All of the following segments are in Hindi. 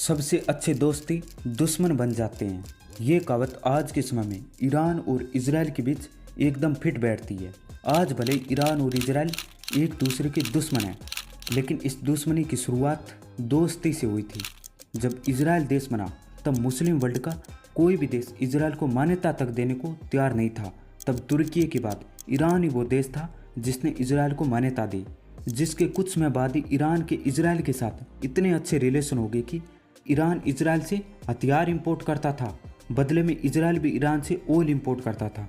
सबसे अच्छे दोस्ती दुश्मन बन जाते हैं। ये कहावत आज के समय में ईरान और इजराइल के बीच एकदम फिट बैठती है। आज भले ईरान और इजराइल एक दूसरे के दुश्मन हैं, लेकिन इस दुश्मनी की शुरुआत दोस्ती से हुई थी। जब इजराइल देश बना तब मुस्लिम वर्ल्ड का कोई भी देश इजराइल को मान्यता तक देने को तैयार नहीं था। तब तुर्की के बाद ईरान ही वो देश था जिसने इजराइल को मान्यता दी, जिसके कुछ समय बाद ही ईरान के इजराइल के साथ इतने अच्छे रिलेशन हो गए कि ईरान इजराइल से हथियार इंपोर्ट करता था, बदले में इजराइल भी ईरान से ऑयल इंपोर्ट करता था।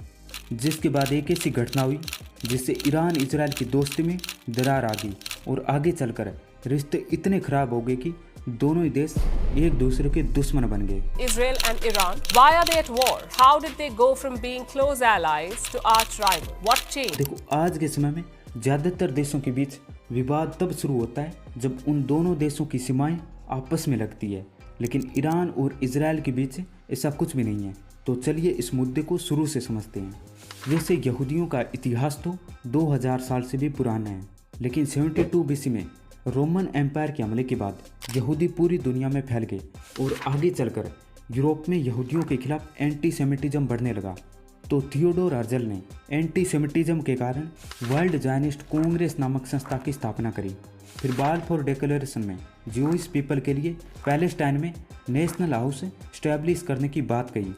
जिसके बाद एक ऐसी घटना हुई जिससे ईरान इजराइल की दोस्ती में दरार आ गई और आगे चलकर रिश्ते इतने खराब हो गए कि दोनों ही देश एक दूसरे के दुश्मन बन गए। Israel and Iran, why are they at war? How did they go from being close allies to arch rival? What changed? देखो, आज के समय में ज़्यादातर देशों के बीच विवाद तब शुरू होता है जब उन दोनों देशों की सीमाएं आपस में लगती है, लेकिन ईरान और इजराइल के बीच ऐसा कुछ भी नहीं है। तो चलिए इस मुद्दे को शुरू से समझते हैं। वैसे यहूदियों का इतिहास तो 2000 साल से भी पुराना है, लेकिन 72 बीसी में रोमन एम्पायर के हमले के बाद यहूदी पूरी दुनिया में फैल गए और आगे चलकर यूरोप में यहूदियों के खिलाफ एंटीसेमिटिज्म बढ़ने लगा। तो थियोडोर हर्जल ने एंटीसेमिटिज्म के कारण वर्ल्ड जायनिस्ट कांग्रेस नामक संस्था की स्थापना करी। फिर बालफोर डिक्लेरेशन में ज्यूइश पीपल के लिए पैलेस्टाइन में नेशनल हाउस स्टैब्लिश करने की बात कही।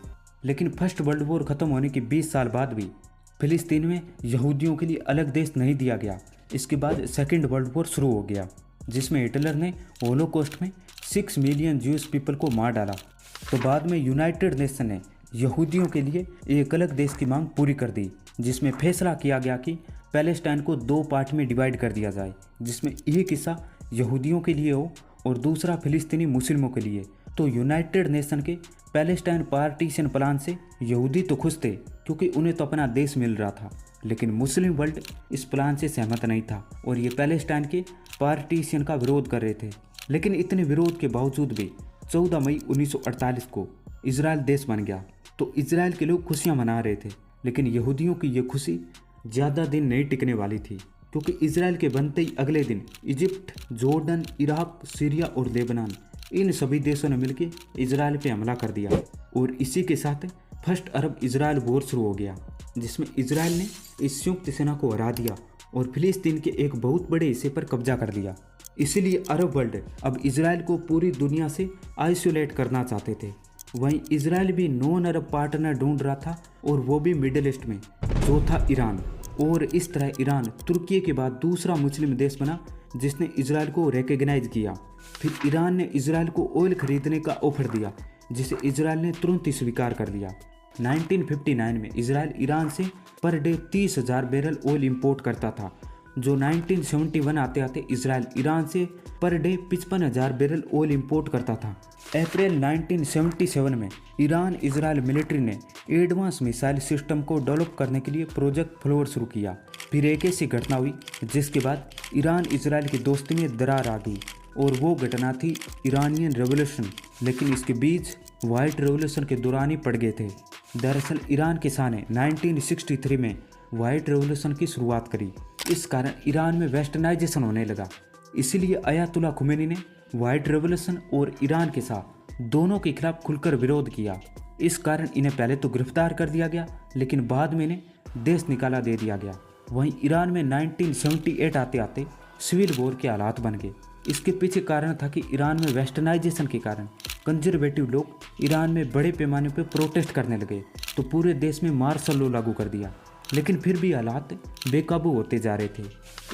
लेकिन फर्स्ट वर्ल्ड वॉर खत्म होने के 20 साल बाद भी फिलिस्तीन में यहूदियों के लिए अलग देश नहीं दिया गया। इसके बाद सेकेंड वर्ल्ड वॉर शुरू हो गया, जिसमें हिटलर ने होलोकॉस्ट में 6 मिलियन ज्यूइश पीपल को मार डाला। तो बाद में यूनाइटेड नेशन ने यहूदियों के लिए एक अलग देश की मांग पूरी कर दी, जिसमें फैसला किया गया कि पैलेस्टाइन को 2 पार्ट में डिवाइड कर दिया जाए, जिसमें एक हिस्सा यहूदियों के लिए हो और दूसरा फिलिस्तीनी मुस्लिमों के लिए। तो यूनाइटेड नेशन के पैलेस्टाइन पार्टीशन प्लान से यहूदी तो खुश थे, क्योंकि उन्हें तो अपना देश मिल रहा था, लेकिन मुस्लिम वर्ल्ड इस प्लान से सहमत नहीं था और ये पैलेस्टाइन के पार्टीशन का विरोध कर रहे थे। लेकिन इतने विरोध के बावजूद भी 14 मई 1948 को इजराइल देश बन गया। तो इजराइल के लोग खुशियां मना रहे थे, लेकिन यहूदियों की ये खुशी ज़्यादा दिन नहीं टिकने वाली थी, क्योंकि इजराइल के बनते ही अगले दिन इजिप्ट, जॉर्डन, इराक, सीरिया और लेबनान, इन सभी देशों ने मिलकर इजराइल पे हमला कर दिया और इसी के साथ फर्स्ट अरब इजराइल वॉर शुरू हो गया, जिसमें इजराइल ने इस संयुक्त सेना को हरा दिया और फिलिस्तीन के एक बहुत बड़े हिस्से पर कब्जा कर लिया। इसीलिए अरब वर्ल्ड अब इजराइल को पूरी दुनिया से आइसोलेट करना चाहते थे। वहीं इजराइल भी नॉन अरब पार्टनर ढूंढ रहा था, और वो भी मिडिल ईस्ट में, जो था ईरान। और इस तरह ईरान तुर्की के बाद दूसरा मुस्लिम देश बना जिसने इजराइल को रिकॉग्नाइज किया। फिर ईरान ने इजराइल को ऑयल खरीदने का ऑफर दिया, जिसे इजराइल ने तुरंत ही स्वीकार कर लिया। 1959 में इजराइल ईरान से per day 30,000 barrel oil import करता था, जो 1971 आते आते इजराइल ईरान से per day 55,000 barrel oil import करता था। अप्रैल 1977 में ईरान इजराइल मिलिट्री ने एडवांस मिसाइल सिस्टम को डेवलप करने के लिए प्रोजेक्ट फ्लोर शुरू किया। फिर एक ऐसी घटना हुई जिसके बाद ईरान इजराइल की दोस्ती में दरार आ गई, और वो घटना थी ईरानियन रेवोल्यूशन। लेकिन इसके बीज वाइट रेवोल्यूशन के दौरान ही पड़ गए थे। दरअसल ईरान के शाह ने 1963 में वाइट रेवोल्यूशन की शुरुआत करी। इस कारण ईरान में वेस्टर्नाइजेशन होने लगा। इसीलिए अयातुल्ला खुमैनी ने वाइट रेवोल्यूशन और ईरान के साथ दोनों के खिलाफ खुलकर विरोध किया। इस कारण इन्हें पहले तो गिरफ्तार कर दिया गया, लेकिन बाद में इन्हें देश निकाला दे दिया गया। वहीं ईरान में 1978 आते आते सिविल वॉर के हालात बन गए। इसके पीछे कारण था कि ईरान में वेस्टर्नाइजेशन के कारण कंजर्वेटिव लोग ईरान में बड़े पैमाने पर प्रोटेस्ट करने लगे, तो पूरे देश में मार्शल लॉ लागू कर दिया। लेकिन फिर भी हालात बेकाबू होते जा रहे थे।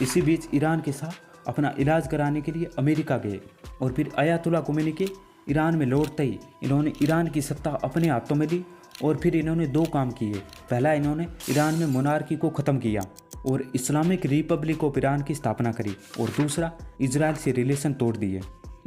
इसी बीच ईरान के साथ अपना इलाज कराने के लिए अमेरिका गए, और फिर अयातुल्ला खुमैनी के ईरान में लौटते ही इन्होंने ईरान की सत्ता अपने हाथों में ली, और फिर इन्होंने 2 काम किए। पहला, इन्होंने ईरान में मोनार्की को ख़त्म किया और इस्लामिक रिपब्लिक ऑफ ईरान की स्थापना करी, और दूसरा, इजराइल से रिलेशन तोड़ दिए।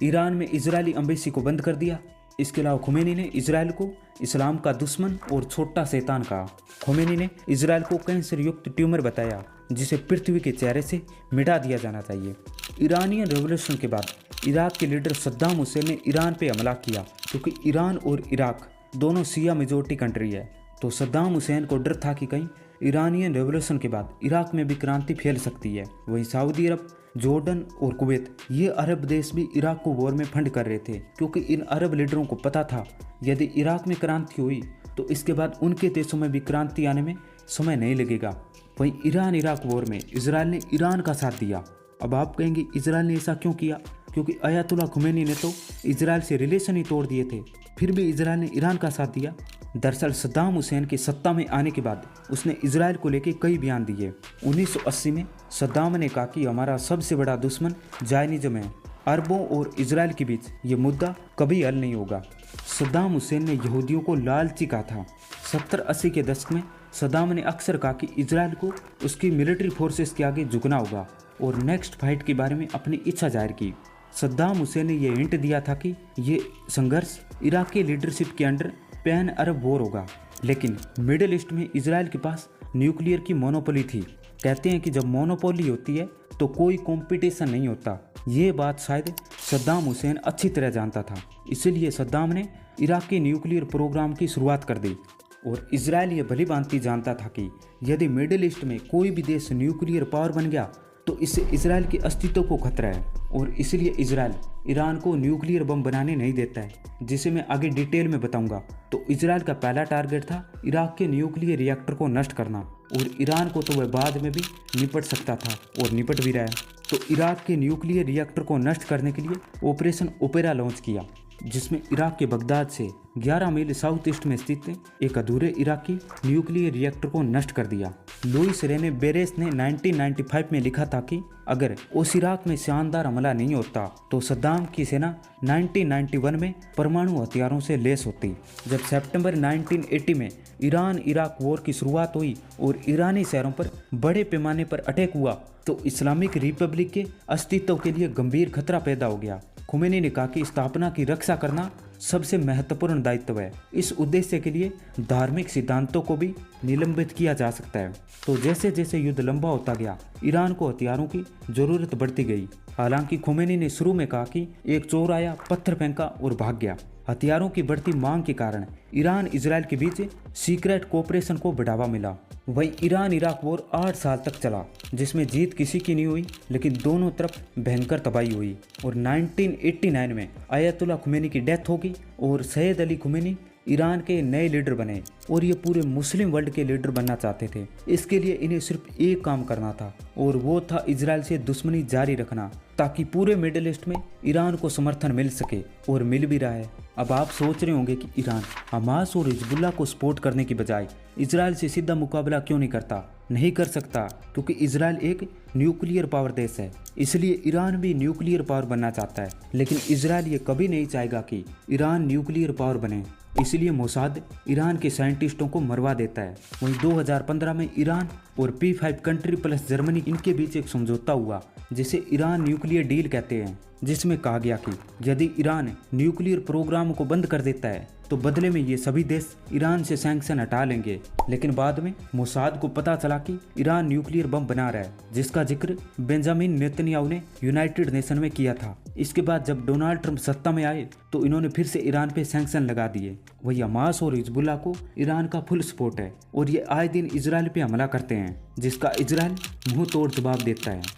ईरान में इजरायली एम्बेसी को बंद कर दिया। इसके अलावा खुमैनी ने इजराइल को इस्लाम का दुश्मन और छोटा शैतान कहा। खुमैनी ने इजराइल को कैंसर युक्त ट्यूमर बताया, जिसे पृथ्वी के चेहरे से मिटा दिया जाना चाहिए। ईरानियन रेवोल्यूशन के बाद इराक के लीडर सद्दाम हुसैन ने ईरान पे हमला किया, क्योंकि ईरान और इराक दोनों शिया मेजोरिटी कंट्री है। तो सद्दाम हुसैन को डर था कि कहीं ईरानियन रेवोल्यूशन के बाद इराक में भी क्रांति फैल सकती है। वहीं सऊदी अरब, जॉर्डन और कुवैत, ये अरब देश भी इराक को वॉर में फंड कर रहे थे, क्योंकि इन अरब लीडरों को पता था यदि इराक में क्रांति हुई तो इसके बाद उनके देशों में भी क्रांति आने में समय नहीं लगेगा। वहीं ईरान इराक वॉर में इजराइल ने ईरान का साथ दिया। अब आप कहेंगे इजराइल ने ऐसा क्यों किया? क्योंकि अयातुल्ला खुमैनी ने तो इजराइल से रिलेशन ही तोड़ दिए थे, फिर भी इजराइल ने ईरान का साथ दिया। दरअसल सद्दाम हुसैन के सत्ता में आने के बाद उसने इजराइल को लेकर कई बयान दिए। 1980 में सद्दाम ने कहा कि हमारा सबसे बड़ा दुश्मन जायनिज्म है, अरबों और इजराइल के बीच ये मुद्दा कभी हल नहीं होगा। सद्दाम हुसैन ने यहूदियों को लालची कहा था। 70-80 के दशक में सद्दाम ने अक्सर कहा कि इजराइल को उसकी मिलिट्री फोर्सेस के आगे झुकना होगा और नेक्स्ट फाइट के बारे में अपनी इच्छा जाहिर की। सद्दाम हुसैन ने यह हिंट दिया था कि ये संघर्ष इराक की लीडरशिप के अंडर पैन अरब वॉर होगा। लेकिन मिडिल ईस्ट में इजराइल के पास न्यूक्लियर की मोनोपोली थी। कहते हैं कि जब मोनोपोली होती है तो कोई कंपटीशन नहीं होता। ये बात शायद सद्दाम हुसैन अच्छी तरह जानता था, इसीलिए सद्दाम ने इराक के न्यूक्लियर प्रोग्राम की शुरुआत कर दी। और इजराइल ये भली भांति जानता था कि यदि मिडिल ईस्ट में कोई भी देश न्यूक्लियर पावर बन गया तो इससे इजराइल के अस्तित्व को खतरा है, और इसलिए इजराइल ईरान को न्यूक्लियर बम बनाने नहीं देता है, जिसे मैं आगे डिटेल में बताऊंगा। तो इजराइल का पहला टारगेट था इराक के न्यूक्लियर रिएक्टर को नष्ट करना, और ईरान को तो वह बाद में भी निपट सकता था और निपट भी रहा है। तो इराक के न्यूक्लियर रिएक्टर को नष्ट करने के लिए ऑपरेशन ओपेरा लॉन्च किया, जिसमें इराक के बगदाद से 11 मील साउथ ईस्ट में स्थित एक अधूरे इराकी न्यूक्लियर रिएक्टर को नष्ट कर दिया। लुइस रेने बेरेस ने 1995 में लिखा था कि अगर उस इराक में शानदार हमला नहीं होता तो सद्दाम की सेना 1991 में परमाणु हथियारों से लैस होती। जब सितंबर 1980 में ईरान इराक वॉर की शुरुआत हुई और ईरानी शहरों पर बड़े पैमाने पर अटैक हुआ तो इस्लामिक रिपब्लिक के अस्तित्व के लिए गंभीर खतरा पैदा हो गया। खुमैनी ने कहा कि स्थापना की रक्षा करना सबसे महत्वपूर्ण दायित्व है। इस उद्देश्य के लिए धार्मिक सिद्धांतों को भी निलंबित किया जा सकता है। तो जैसे जैसे युद्ध लंबा होता गया, ईरान को हथियारों की जरूरत बढ़ती गई। हालांकि खुमैनी ने शुरू में कहा कि एक चोर आया, पत्थर फेंका और भाग गया। हथियारों की बढ़ती मांग के कारण ईरान इजराइल के बीच सीक्रेट कोऑपरेशन को बढ़ावा मिला। वहीं ईरान इराक वॉर 8 साल तक चला, जिसमें जीत किसी की नहीं हुई, लेकिन दोनों तरफ भयंकर तबाही हुई। और 1989 में अयतुल्ला खुमैनी की डेथ होगी और सैयद अली खुमैनी ईरान के नए लीडर बने, और ये पूरे मुस्लिम वर्ल्ड के लीडर बनना चाहते थे। इसके लिए इन्हें सिर्फ एक काम करना था, और वो था इजराइल से दुश्मनी जारी रखना, ताकि पूरे मिडिल ईस्ट में ईरान को समर्थन मिल सके, और मिल भी रहा है। अब आप सोच रहे होंगे कि ईरान हमास और हिजबुल्लाह को सपोर्ट करने की बजाय इजराइल से सीधा मुकाबला क्यों नहीं करता? नहीं कर सकता, क्योंकि इजराइल एक न्यूक्लियर पावर देश है, इसलिए ईरान भी न्यूक्लियर पावर बनना चाहता है। लेकिन इजराइल ये कभी नहीं चाहेगा कि ईरान न्यूक्लियर पावर बने, इसलिए मोसाद ईरान के साइंटिस्टों को मरवा देता है। वहीं 2015 में ईरान और P5 कंट्री प्लस जर्मनी, इनके बीच एक समझौता हुआ जिसे ईरान न्यूक्लियर डील कहते हैं, जिसमें कहा गया कि यदि ईरान न्यूक्लियर प्रोग्राम को बंद कर देता है तो बदले में ये सभी देश ईरान से सैंक्शन हटा लेंगे। लेकिन बाद में मोसाद को पता चला कि ईरान न्यूक्लियर बम बना रहा है, जिसका जिक्र बेंजामिन नेतन्याहू ने यूनाइटेड नेशन में किया था। इसके बाद जब डोनाल्ड ट्रंप सत्ता में आए तो इन्होंने फिर से ईरान पे सैंक्शन लगा दिए। वही हमास और हिजबुल्लाह को ईरान का फुल सपोर्ट है, और ये आए दिन इजराइल पे हमला करते हैं, जिसका इजराइल मुंह तोड़ जवाब देता है।